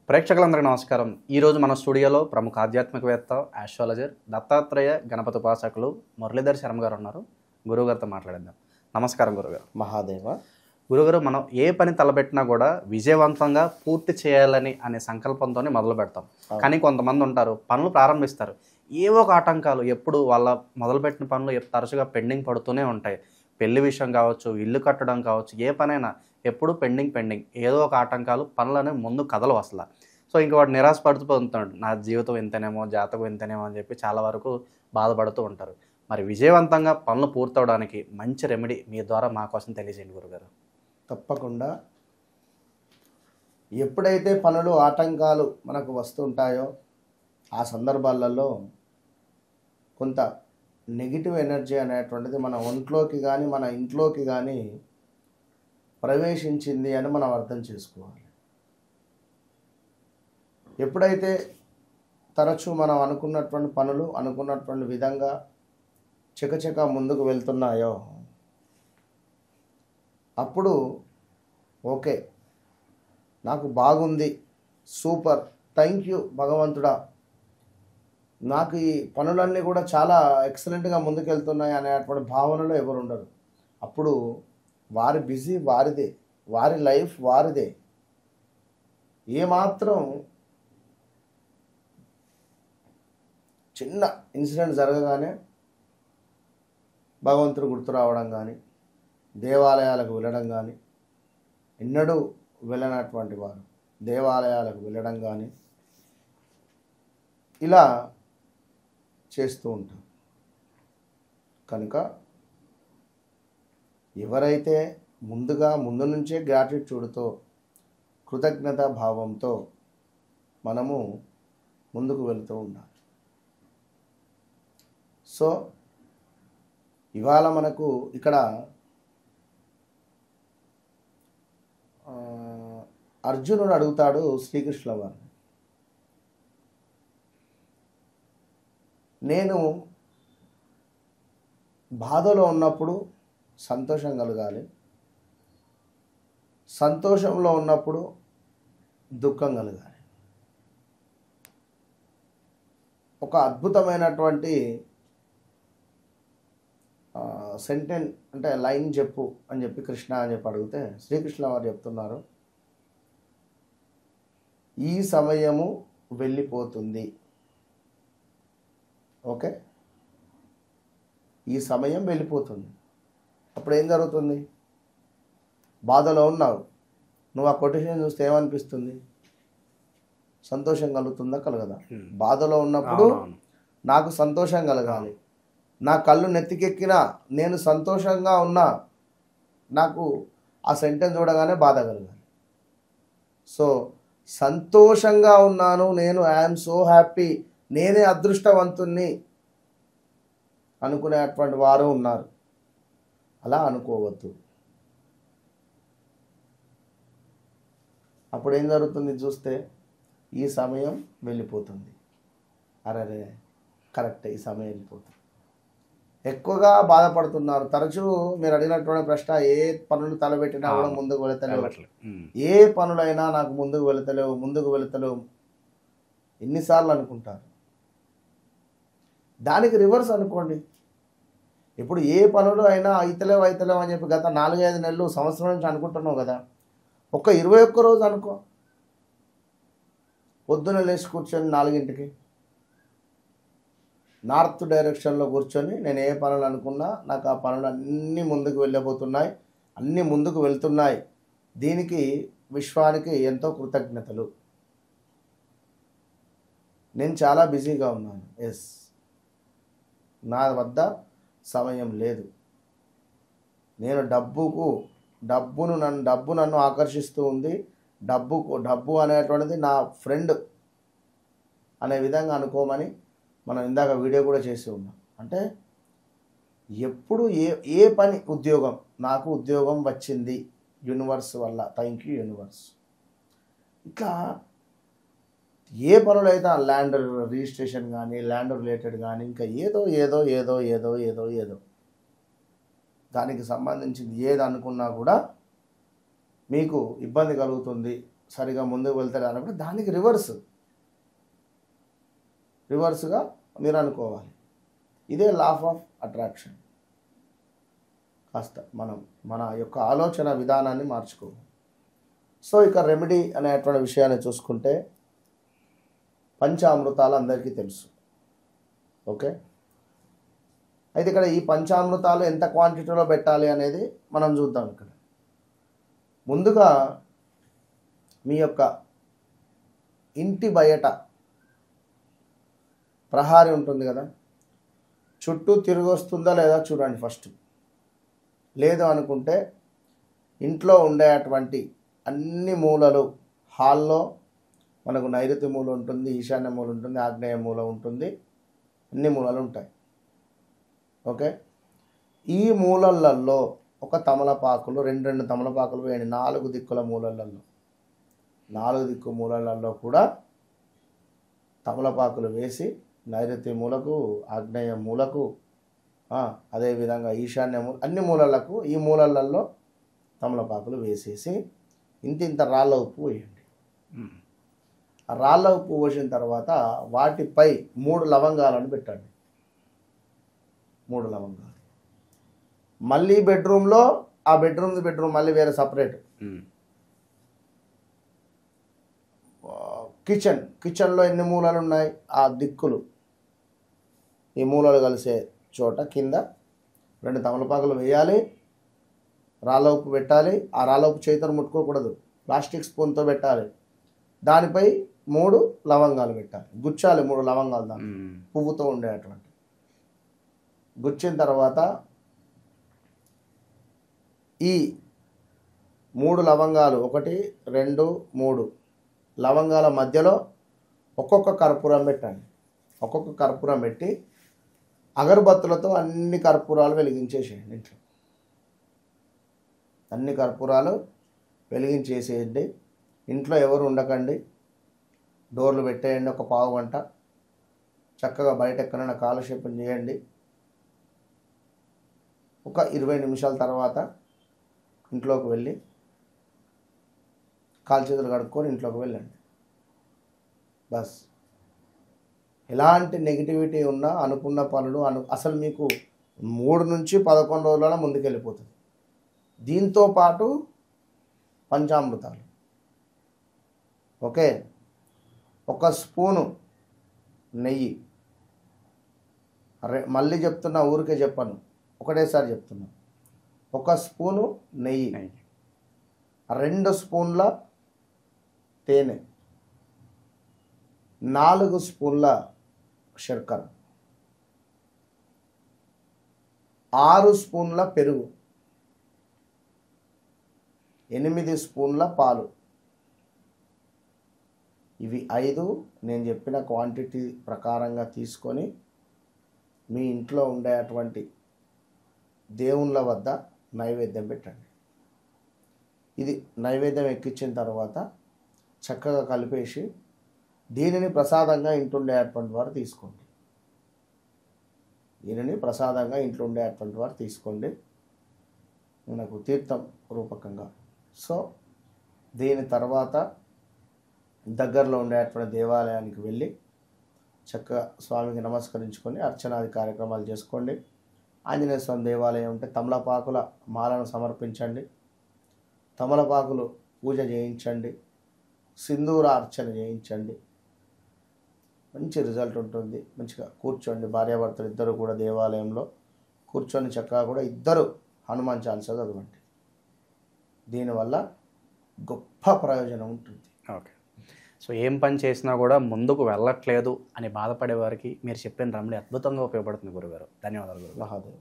ప్రేక్షకులందరికీ నమస్కారం. ఈరోజు మన స్టూడియోలో ప్రముఖ ఆధ్యాత్మికవేత్త, ఆస్ట్రాలజర్, దత్తాత్రేయ గణపతి ఉపాసకులు మురళీధర్ శర్మ గారు ఉన్నారు. గురువుగారితో మాట్లాడేద్దాం. నమస్కారం గురుగారు. మహాదేవ. గురుగారు, మనం ఏ పని తలపెట్టినా కూడా విజయవంతంగా పూర్తి చేయాలని అనే సంకల్పంతోనే మొదలు పెడతాం. కానీ కొంతమంది ఉంటారు, పనులు ప్రారంభిస్తారు, ఏవో ఒక ఆటంకాలు ఎప్పుడు వాళ్ళ మొదలుపెట్టిన పనులు తరచుగా పెండింగ్ పడుతూనే ఉంటాయి. పెళ్లి విషయం కావచ్చు, ఇల్లు కట్టడం కావచ్చు, ఏ పనైనా ఎప్పుడు పెండింగ్ ఏదో ఒక ఆటంకాలు పనులనే ముందు కథలు అసలు. సో ఇంక వాడు నిరాశ పడుతుంటాడు, నా జీవితం ఇంతనేమో, జాతకం ఇంతనేమో అని చెప్పి చాలా వరకు బాధపడుతూ ఉంటారు. మరి విజయవంతంగా పనులు పూర్తవడానికి మంచి రెమెడీ మీ ద్వారా మా కోసం తెలియజేయండి గురుగారు. తప్పకుండా. ఎప్పుడైతే పనులు ఆటంకాలు మనకు వస్తుంటాయో ఆ సందర్భాలలో కొంత నెగిటివ్ ఎనర్జీ అనేటువంటిది మన ఒంట్లోకి కానీ మన ఇంట్లోకి కానీ ప్రవేశించింది అని మనం అర్థం చేసుకోవాలి. ఎప్పుడైతే తరచూ మనం అనుకున్నటువంటి పనులు అనుకున్నటువంటి విధంగా చకచక ముందుకు వెళ్తున్నాయో అప్పుడు ఓకే, నాకు బాగుంది, సూపర్, థ్యాంక్ యూ భగవంతుడా, నాకు ఈ పనులన్నీ కూడా చాలా ఎక్సలెంట్గా ముందుకెళ్తున్నాయి అనేటువంటి భావనలో ఎవరు ఉండరు. అప్పుడు వారి బిజీ వారిదే, వారి లైఫ్ వారిదే. ఏమాత్రం చిన్న ఇన్సిడెంట్ జరగగానే భగవంతుడు గుర్తు రావడం కానీ, దేవాలయాలకు వెళ్ళడం కానీ, ఎన్నడూ వెళ్ళనటువంటి వారు దేవాలయాలకు వెళ్ళడం కానీ ఇలా చేస్తూ ఉంటాం. కనుక ఎవరైతే ముందు నుంచే గ్రాటిట్యూడ్తో, కృతజ్ఞత భావంతో మనము ముందుకు వెళుతూ ఉండాలి. సో ఇవాళ మనకు ఇక్కడ అర్జునుడు అడుగుతాడు శ్రీకృష్ణుల వారిని, నేను బాధలో ఉన్నప్పుడు సంతోషం కలగాలి, సంతోషంలో ఉన్నప్పుడు దుఃఖం కలగాలి. ఒక అద్భుతమైనటువంటి సెంటెన్స్ అంటే లైన్ చెప్పు అని చెప్పి కృష్ణ అని చెప్పి అడిగితే శ్రీకృష్ణ వారు చెప్తున్నారు, ఈ సమయము వెళ్ళిపోతుంది. ఓకే, ఈ సమయం వెళ్ళిపోతుంది. అప్పుడు ఏం జరుగుతుంది? బాధలో ఉన్నావు, నువ్వు ఆ కొటేషన్ చూస్తే ఏమనిపిస్తుంది? సంతోషం కలుగుతుందా కలగదా? బాధలో ఉన్నప్పుడు నాకు సంతోషం కలగాలి, నా కళ్ళు నెత్తికెక్కినా నేను సంతోషంగా ఉన్నా నాకు ఆ సెంటెన్స్ చూడగానే బాధ కలగాలి. సో సంతోషంగా ఉన్నాను నేను, ఐఎమ్ సో హ్యాపీ, నేనే అదృష్టవంతుణ్ణి అనుకునేటువంటి వారు ఉన్నారు. అలా అనుకోవద్దు. అప్పుడు ఏం జరుగుతుంది చూస్తే, ఈ సమయం వెళ్ళిపోతుంది. అరే కరెక్ట్, ఈ సమయం వెళ్ళిపోతుంది. ఎక్కువగా బాధపడుతున్నారు. తరచూ మీరు అడిగినటువంటి ప్రశ్న, ఏ పనులు తలబెట్టినా కూడా ముందుకు వెళుతలేవు, ఏ పనులైనా నాకు ముందుకు వెళుతలేవు ఎన్నిసార్లు అనుకుంటారు? దానికి రివర్స్ అనుకోండి. ఇప్పుడు ఏ పనులు అయినా అయితలేవు అని చెప్పి గత 4-5 నెలలు, సంవత్సరం నుంచి అనుకుంటున్నావు కదా, ఒక 21 రోజు అనుకో. పొద్దున లేచి కూర్చొని 4ంటికి నార్త్ డైరెక్షన్లో కూర్చొని నేను ఏ పనులు అనుకున్నా నాకు ఆ పనులు అన్నీ ముందుకు వెళ్ళబోతున్నాయి, అన్నీ ముందుకు వెళ్తున్నాయి, దీనికి విశ్వానికి ఎంతో కృతజ్ఞతలు, నేను చాలా బిజీగా ఉన్నాను, ఎస్ నా వద్ద సమయం లేదు, నేను డబ్బు నన్ను ఆకర్షిస్తూ ఉంది, డబ్బు అనేటువంటిది నా ఫ్రెండ్ అనే విధంగా అనుకోమని మనం ఇందాక వీడియో కూడా చేసి ఉన్నాం. అంటే ఎప్పుడు ఏ పని, ఉద్యోగం, నాకు ఉద్యోగం వచ్చింది యూనివర్స్ వల్ల, థ్యాంక్ యూ యూనివర్స్. ఇట్లా ఏ పనులైతే ల్యాండ్ రిజిస్ట్రేషన్ కానీ, ల్యాండ్ రిలేటెడ్ కానీ, ఇంకా ఏదో దానికి సంబంధించింది ఏది అనుకున్నా కూడా మీకు ఇబ్బంది కలుగుతుంది, సరిగా ముందుకు వెళ్తారు అన్నప్పుడు దానికి రివర్స్గా మీరు అనుకోవాలి. ఇదే లా ఆఫ్ అట్రాక్షన్. కాస్త మనం మన యొక్క ఆలోచన విధానాన్ని మార్చుకోవాలి. సో ఇక రెమెడీ అనేటువంటి విషయాన్ని చూసుకుంటే పంచామృతాలు అందరికీ తెలుసు. ఓకే, అయితే ఇక్కడ ఈ పంచామృతాలు ఎంత క్వాంటిటీలో పెట్టాలి అనేది మనం చూద్దాం. ఇక్కడ ముందుగా మీ యొక్క ఇంటి బయట ప్రహారీ ఉంటుంది కదా, చుట్టూ తిరిగి వస్తుందా లేదా చూడండి ఫస్ట్. లేదు అనుకుంటే ఇంట్లో ఉండేటువంటి అన్ని మూలలు, హాల్లో మనకు నైరుతి మూల ఉంటుంది, ఈశాన్య మూల ఉంటుంది, ఆగ్నేయ మూల ఉంటుంది, అన్ని మూలలు ఉంటాయి. ఓకే, ఈ మూలలలో ఒక తమలపాకులు, రెండు తమలపాకులు వేయండి. 4 దిక్కుల మూలలలో, 4 దిక్కు మూలలలో కూడా తమలపాకులు వేసి నైరుతి మూలకు, ఆగ్నేయ మూలకు, అదేవిధంగా ఈశాన్య మూల, అన్ని మూలలకు ఈ మూలలలో తమలపాకులు వేసేసి ఇంత రాళ్ళ ఉప్పు వేయండి. ఆ రాళ్ళ ఉప్పు పోసిన తర్వాత వాటిపై 3 లవంగాలను పెట్టండి. 3 లవంగాలు. మళ్ళీ బెడ్రూమ్లో ఆ బెడ్రూమ్ మళ్ళీ వేరే సపరేట్. కిచెన్లో ఎన్ని మూలలు ఉన్నాయి, ఆ దిక్కులు, ఈ మూలలు కలిసే చోట కింద 2 తమలపాకులు వేయాలి, రాళ్ళ ఉప్పు పెట్టాలి. ఆ రాళ్ళ ఉప్పు చేతితో ముట్టుకోకూడదు, ప్లాస్టిక్ స్పూన్తో పెట్టాలి. దానిపై 3 లవంగాలు పెట్టాలి, గుచ్చాలి 3 లవంగాలు దాన్ని పువ్వుతో ఉండేటువంటి. గుచ్చిన తర్వాత ఈ 3 లవంగాలు, 1 2 3 లవంగాల మధ్యలో ఒక్కొక్క కర్పూరం పెట్టండి. ఒక్కొక్క కర్పూరం పెట్టి అగరబత్తులతో అన్ని కర్పూరాలు వెలిగించేసేయండి. ఇంట్లో అన్ని కర్పూరాలు వెలిగించేసేయండి. ఇంట్లో ఎవరు ఉండకండి, డోర్లు పెట్టేయండి. ఒక పావు గంట చక్కగా బయట ఎక్కడైనా కాలక్షేపం చేయండి. ఒక 20 నిమిషాల తర్వాత ఇంట్లోకి వెళ్ళి కాలు చేతులు కడుక్కొని ఇంట్లోకి వెళ్ళండి. బస్. ఎలాంటి నెగిటివిటీ ఉన్నా, అనుకున్న పనులు అసలు మీకు 3 నుంచి 11 రోజులలో ముందుకెళ్ళిపోతుంది. దీంతో పాటు పంచామృతాలు. ఓకే, 1 స్పూను నెయ్యి. మళ్ళీ చెప్తున్నా, ఊరికే చెప్పను, ఒకటేసారి చెప్తున్నా. 1 స్పూను నెయ్యి, 2 స్పూన్ల తేనె, 4 స్పూన్ల శర్కర, 6 స్పూన్ల పెరుగు, 8 స్పూన్ల పాలు. ఇవి 5 నేను చెప్పిన క్వాంటిటీ ప్రకారంగా తీసుకొని మీ ఇంట్లో ఉండేటువంటి దేవుళ్ళ వద్ద నైవేద్యం పెట్టండి. ఇది నైవేద్యం ఎక్కించిన తర్వాత చక్కగా కలిపేసి దీనిని ప్రసాదంగా ఇంట్లో ఉండేటువంటి వారు తీసుకోండి. మనకు తీర్థం రూపకంగా. సో దీని తర్వాత దగ్గరలో ఉండేటువంటి దేవాలయానికి వెళ్ళి చక్కగా స్వామికి నమస్కరించుకొని అర్చనాది కార్యక్రమాలు చేసుకోండి. ఆంజనేయ స్వామి దేవాలయం ఉంటే తమలపాకుల మాలను సమర్పించండి, తమలపాకులు పూజ చేయించండి, సింధూర అర్చన చేయించండి. మంచి రిజల్ట్ ఉంటుంది. మంచిగా కూర్చోండి, భార్యాభర్తలు ఇద్దరు కూడా దేవాలయంలో కూర్చొని చక్కగా కూడా ఇద్దరు హనుమాన్ చాలీసా చదవండి. దీనివల్ల గొప్ప ప్రయోజనం ఉంటుంది. ఓకే, సో ఏం పని చేసినా కూడా ముందుకు వెళ్ళట్లేదు అని బాధపడే వారికి మీరు చెప్పిన రెమెడీ అద్భుతంగా ఉపయోగపడుతుంది గురుగారు. ధన్యవాదాలు గురు. మహాదేవ్.